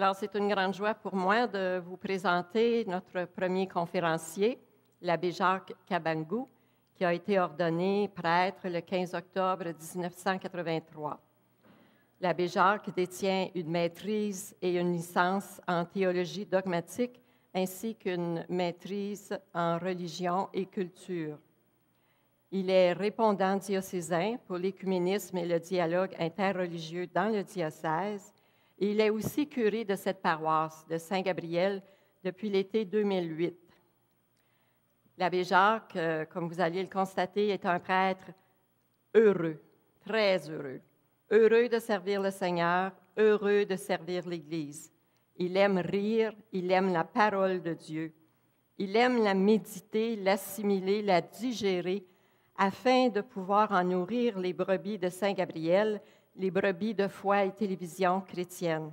Alors, c'est une grande joie pour moi de vous présenter notre premier conférencier, l'abbé Jacques Kabangou, qui a été ordonné prêtre le 15 octobre 1983. L'abbé Jacques détient une maîtrise et une licence en théologie dogmatique ainsi qu'une maîtrise en religion et culture. Il est répondant diocésain pour l'écuménisme et le dialogue interreligieux dans le diocèse. Et il est aussi curé de cette paroisse de Saint-Gabriel depuis l'été 2008. L'abbé Jacques, comme vous allez le constater, est un prêtre heureux, très heureux. Heureux de servir le Seigneur, heureux de servir l'Église. Il aime rire, il aime la parole de Dieu. Il aime la méditer, l'assimiler, la digérer, afin de pouvoir en nourrir les brebis de Saint-Gabriel, les brebis de foi et télévision chrétienne.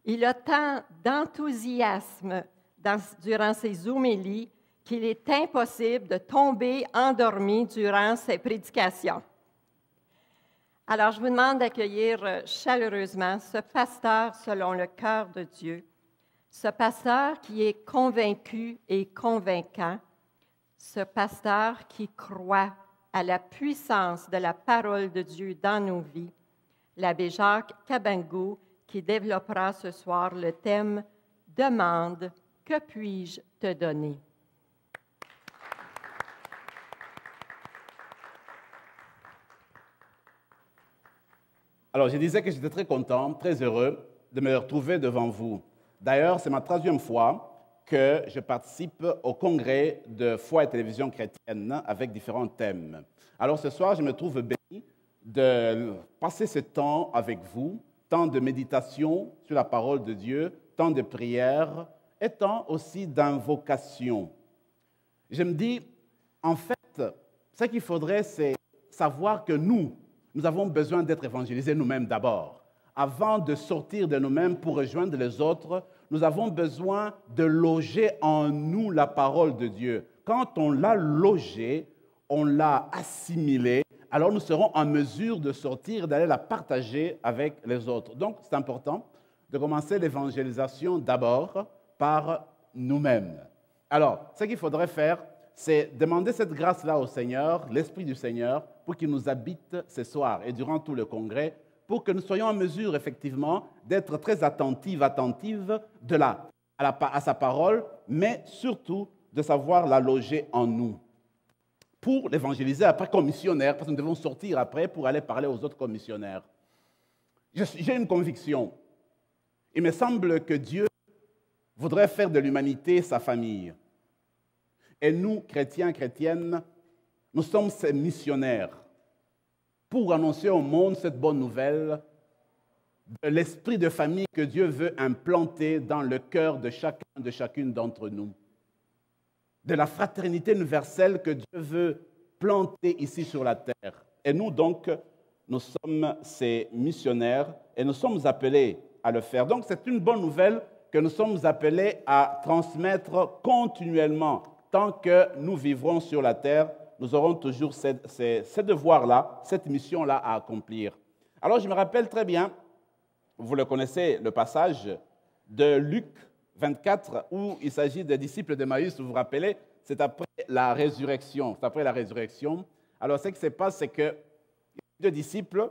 Il a tant d'enthousiasme durant ses homélies qu'il est impossible de tomber endormi durant ses prédications. Alors, je vous demande d'accueillir chaleureusement ce pasteur selon le cœur de Dieu, ce pasteur qui est convaincu et convaincant, ce pasteur qui croit à la puissance de la parole de Dieu dans nos vies, l'abbé Jacques Kabangou, qui développera ce soir le thème « Demande, que puis-je te donner ?» Alors, je disais que j'étais très content, très heureux de me retrouver devant vous. D'ailleurs, c'est ma 3e fois que je participe au congrès de foi et télévision chrétienne avec différents thèmes. Alors, ce soir, je me trouve béni de passer ce temps avec vous, temps de méditation sur la parole de Dieu, temps de prière et temps aussi d'invocation. Je me dis, en fait, ce qu'il faudrait, c'est savoir que nous avons besoin d'être évangélisés nous-mêmes d'abord. Avant de sortir de nous-mêmes pour rejoindre les autres, nous avons besoin de loger en nous la parole de Dieu. Quand on l'a logée, on l'a assimilée, alors nous serons en mesure de sortir, d'aller la partager avec les autres. Donc, c'est important de commencer l'évangélisation d'abord par nous-mêmes. Alors, ce qu'il faudrait faire, c'est demander cette grâce-là au Seigneur, l'Esprit du Seigneur, pour qu'il nous habite ce soir et durant tout le congrès, pour que nous soyons en mesure, effectivement, d'être très attentifs à sa parole, mais surtout de savoir la loger en nous. Pour l'évangéliser après comme missionnaire, parce que nous devons sortir après pour aller parler aux autres commissionnaires. J'ai une conviction. Il me semble que Dieu voudrait faire de l'humanité sa famille. Et nous, chrétiens, chrétiennes, nous sommes ces missionnaires pour annoncer au monde cette bonne nouvelle de l'esprit de famille que Dieu veut implanter dans le cœur de chacun, de chacune d'entre nous. De la fraternité universelle que Dieu veut planter ici sur la terre. Et nous, donc, nous sommes ces missionnaires et nous sommes appelés à le faire. Donc, c'est une bonne nouvelle que nous sommes appelés à transmettre continuellement. Tant que nous vivrons sur la terre, nous aurons toujours ce devoir-là, cette mission-là à accomplir. Alors, je me rappelle très bien, vous le connaissez, le passage de Luc 24, où il s'agit des disciples d'Emmaüs, vous vous rappelez, c'est après la résurrection. Alors, ce qui se passe, c'est que les 2 disciples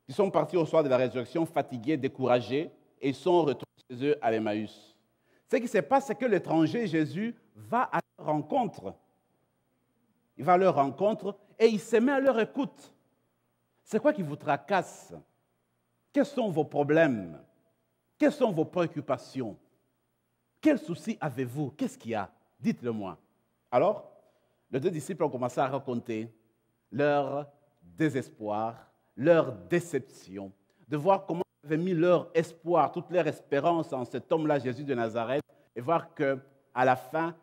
qui sont partis au soir de la résurrection, fatigués, découragés, et ils sont retournés chez eux à Emmaüs. Ce qui se passe, c'est que l'étranger Jésus va à leur rencontre. Il va à leur rencontre et il se met à leur écoute. C'est quoi qui vous tracasse? Quels sont vos problèmes? Quelles sont vos préoccupations? Quels soucis avez-vous? Qu'est-ce qu'il y a? Dites-le-moi. Alors, les 2 disciples ont commencé à raconter leur désespoir, leur déception, de voir comment ils avaient mis leur espoir, toute leur espérance en cet homme-là, Jésus de Nazareth, et voir qu'à la fin,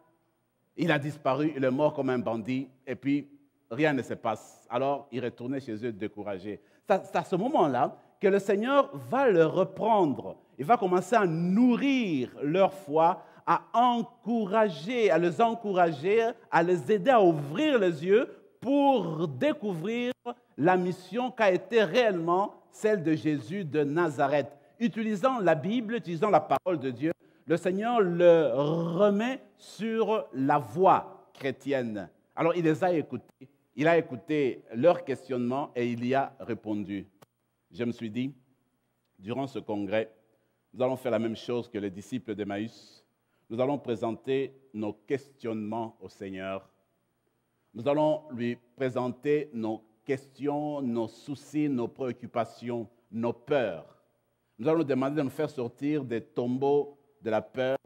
il a disparu, il est mort comme un bandit, et puis rien ne se passe. Alors, ils retournaient chez eux découragés. C'est à ce moment-là que le Seigneur va les reprendre. Il va commencer à nourrir leur foi, à les encourager, à les aider à ouvrir les yeux pour découvrir la mission qu'a été réellement celle de Jésus de Nazareth. utilisant la Bible, utilisant la parole de Dieu, le Seigneur le remet sur la voie chrétienne. Alors, il les a écoutés. Il a écouté leurs questionnements et il y a répondu. Je me suis dit, durant ce congrès, nous allons faire la même chose que les disciples d'Emmaüs. Nous allons présenter nos questionnements au Seigneur. Nous allons lui présenter nos questions, nos soucis, nos préoccupations, nos peurs. Nous allons lui demander de nous faire sortir des tombeaux de la peur,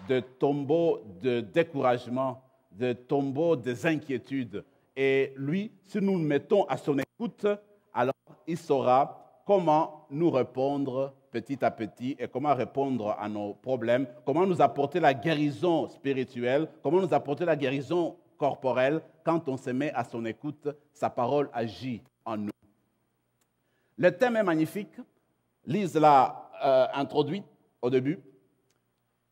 des tombeaux de découragement, des tombeaux des inquiétudes. Et lui, si nous nous mettons à son écoute, alors il saura comment nous répondre petit à petit et comment répondre à nos problèmes, comment nous apporter la guérison spirituelle, comment nous apporter la guérison corporelle. Quand on se met à son écoute, sa parole agit en nous. Le thème est magnifique. Lise l'a introduit au début.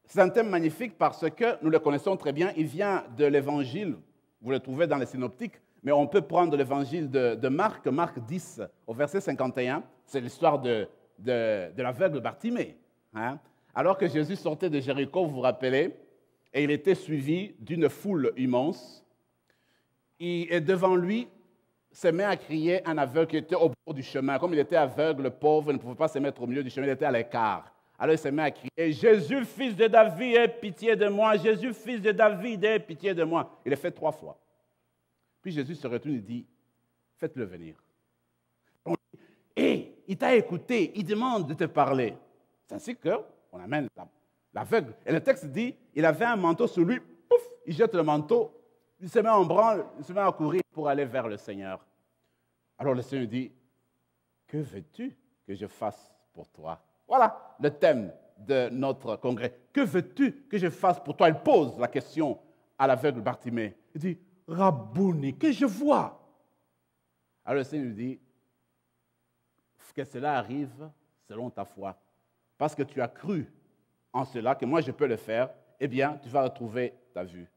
C'est un thème magnifique parce que nous le connaissons très bien. Il vient de l'Évangile. Vous le trouvez dans les synoptiques. Mais on peut prendre l'Évangile de Marc, Marc 10, au verset 51. C'est l'histoire de l'aveugle Bartimée. Hein? Alors que Jésus sortait de Jéricho, vous vous rappelez, et il était suivi d'une foule immense. Et devant lui se met à crier un aveugle qui était au bord du chemin. Comme il était aveugle, pauvre, il ne pouvait pas se mettre au milieu du chemin, il était à l'écart. Alors il se met à crier, « Jésus, fils de David, aie pitié de moi! Jésus, fils de David, aie pitié de moi! » Il l'a fait 3 fois. Puis Jésus se retourne et dit, « Faites-le venir. » Et il t'a écouté, il demande de te parler. C'est ainsi qu'on amène l'aveugle. Et le texte dit, il avait un manteau sur lui, pouf, il jette le manteau, il se met en branle, il se met à courir pour aller vers le Seigneur. Alors le Seigneur dit, « Que veux-tu que je fasse pour toi? » Voilà le thème de notre congrès. « Que veux-tu que je fasse pour toi ?» Il pose la question à l'aveugle Bartimée. Il dit, « Rabouni, que je vois. » Alors le Seigneur lui dit, « Que cela arrive selon ta foi. Parce que tu as cru en cela, que moi je peux le faire, eh bien, tu vas retrouver ta vue. »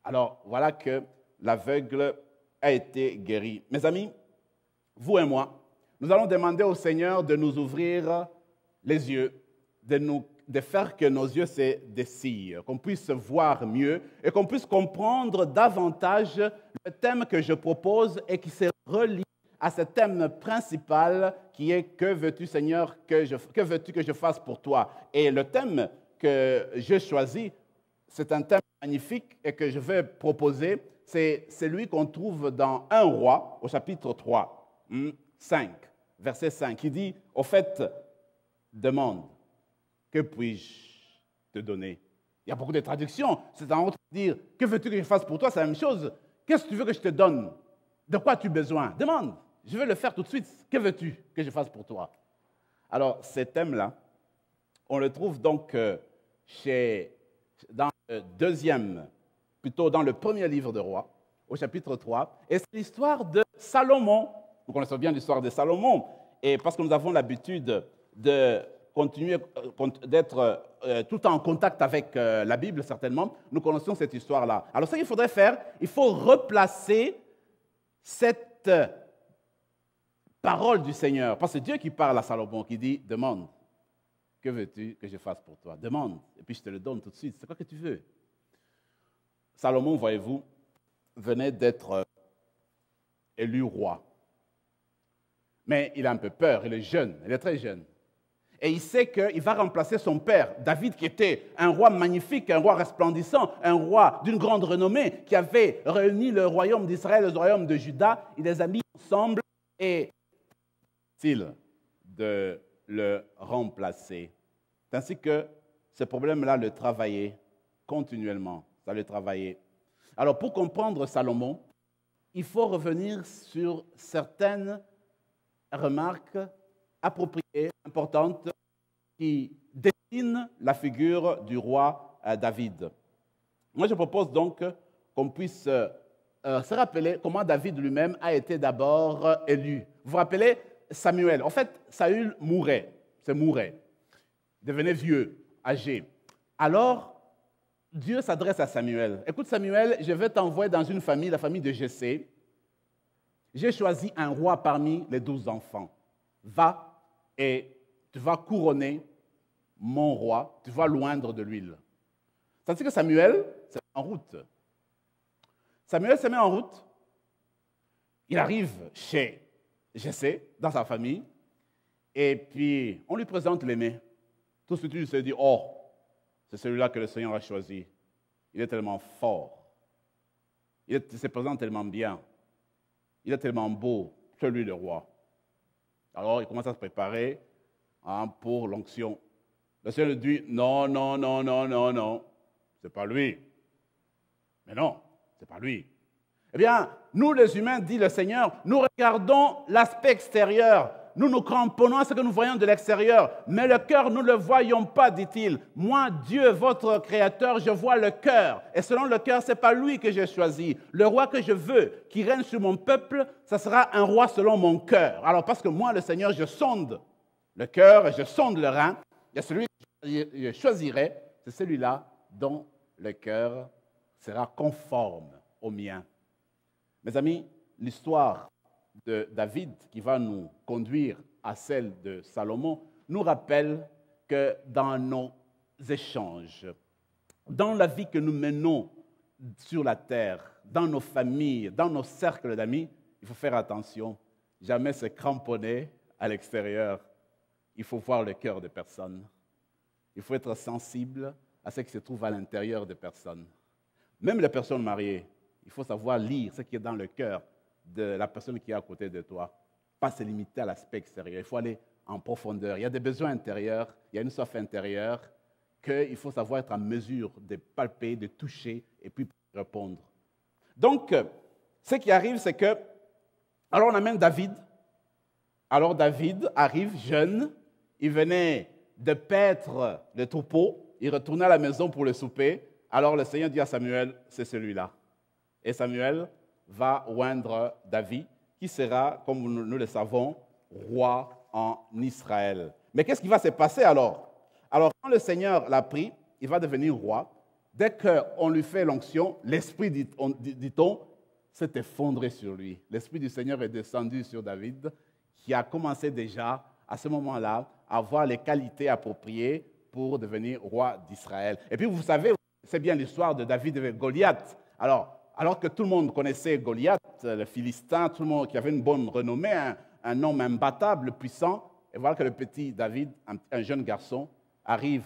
Alors, voilà que l'aveugle a été guéri. Mes amis, vous et moi, nous allons demander au Seigneur de nous ouvrir les yeux, de faire que nos yeux se dessillent, qu'on puisse voir mieux et qu'on puisse comprendre davantage le thème que je propose et qui se relie à ce thème principal qui est « Que veux-tu, Seigneur, que veux-tu que je fasse pour toi ?» Et le thème que j'ai choisi, c'est un thème magnifique et que je vais proposer, c'est celui qu'on trouve dans 1 Roi, au chapitre 3, 5, verset 5, qui dit, au fait, demande, que puis-je te donner? Il y a beaucoup de traductions, c'est en train de dire, que veux-tu que je fasse pour toi? C'est la même chose. Qu'est-ce que tu veux que je te donne? De quoi as-tu besoin? Demande, je vais le faire tout de suite. Que veux-tu que je fasse pour toi? Alors, ces thèmes-là, on le trouve donc dans le premier livre de Rois, au chapitre 3, et c'est l'histoire de Salomon. Nous connaissons bien l'histoire de Salomon, et parce que nous avons l'habitude de continuer d'être tout le temps en contact avec la Bible, certainement, nous connaissons cette histoire-là. Alors, ce qu'il faudrait faire, il faut replacer cette parole du Seigneur, parce que c'est Dieu qui parle à Salomon, qui dit, demande. Que veux-tu que je fasse pour toi? Demande, et puis je te le donne tout de suite. C'est quoi que tu veux? Salomon, voyez-vous, venait d'être élu roi. Mais il a un peu peur, il est jeune, il est très jeune. Et il sait qu'il va remplacer son père, David, qui était un roi magnifique, un roi resplendissant, un roi d'une grande renommée, qui avait réuni le royaume d'Israël et le royaume de Juda. Il les a mis ensemble et il de le remplacer. C'est ainsi que ce problème-là le travaillait continuellement. Ça le travaillait. Alors, pour comprendre Salomon, il faut revenir sur certaines remarques appropriées, importantes, qui dessinent la figure du roi David. Moi, je propose donc qu'on puisse se rappeler comment David lui-même a été d'abord élu. Vous vous rappelez Samuel? En fait, Saül mourait. Devenait vieux, âgé. Alors, Dieu s'adresse à Samuel. Écoute Samuel, je vais t'envoyer dans une famille, la famille de Jessé. J'ai choisi un roi parmi les 12 enfants. Va et tu vas couronner mon roi, tu vas loindre de l'huile. Tandis que Samuel se met en route. Samuel se met en route. Il arrive chez Jessé, dans sa famille, et puis on lui présente l'aimé. Tout de suite, il se dit, oh, c'est celui-là que le Seigneur a choisi. Il est tellement fort. Il se présente tellement bien. Il est tellement beau, c'est lui le roi. Alors, il commence à se préparer pour l'onction. Le Seigneur lui dit, non, non, non, non, non, non, c'est pas lui. Mais non, c'est pas lui. Eh bien, nous les humains, dit le Seigneur, nous regardons l'aspect extérieur. Nous nous cramponnons à ce que nous voyons de l'extérieur. Mais le cœur, nous ne le voyons pas, dit-il. Moi, Dieu, votre Créateur, je vois le cœur. Et selon le cœur, ce n'est pas lui que j'ai choisi. Le roi que je veux, qui règne sur mon peuple, ce sera un roi selon mon cœur. Alors, parce que moi, le Seigneur, je sonde le cœur et je sonde le rein. Et celui que je choisirai, c'est celui-là dont le cœur sera conforme au mien. Mes amis, l'histoire de David qui va nous conduire à celle de Salomon nous rappelle que dans nos échanges, dans la vie que nous menons sur la terre, dans nos familles, dans nos cercles d'amis, il faut faire attention, jamais se cramponner à l'extérieur. Il faut voir le cœur des personnes. Il faut être sensible à ce qui se trouve à l'intérieur des personnes. Même les personnes mariées, il faut savoir lire ce qui est dans le cœur de la personne qui est à côté de toi. Pas se limiter à l'aspect extérieur. Il faut aller en profondeur. Il y a des besoins intérieurs, il y a une soif intérieure qu'il faut savoir être en mesure de palper, de toucher et puis répondre. Donc, ce qui arrive, c'est que, alors on amène David. Alors David arrive jeune, il venait de paître le troupeau, il retournait à la maison pour le souper. Alors le Seigneur dit à Samuel, c'est celui-là. Et Samuel va oindre David, qui sera, comme nous le savons, roi en Israël. Mais qu'est-ce qui va se passer alors? Alors, quand le Seigneur l'a pris, il va devenir roi. Dès qu'on lui fait l'onction, l'Esprit, dit-on, s'est effondré sur lui. L'Esprit du Seigneur est descendu sur David, qui a commencé déjà, à ce moment-là, à avoir les qualités appropriées pour devenir roi d'Israël. Et puis, vous savez, c'est bien l'histoire de David avec Goliath. Alors que tout le monde connaissait Goliath, le Philistin, tout le monde qui avait une bonne renommée, un homme imbattable, puissant, et voilà que le petit David, un jeune garçon, arrive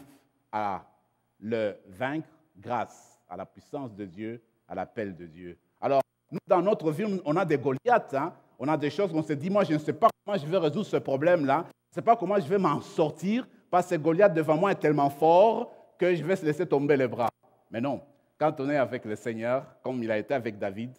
à le vaincre grâce à la puissance de Dieu, à l'appel de Dieu. Alors, nous, dans notre vie, on a des Goliaths, on a des choses où on se dit, moi, je ne sais pas comment je vais résoudre ce problème-là, je ne sais pas comment je vais m'en sortir, parce que Goliath devant moi est tellement fort que je vais se laisser tomber les bras. Mais non. Quand on est avec le Seigneur, comme il a été avec David,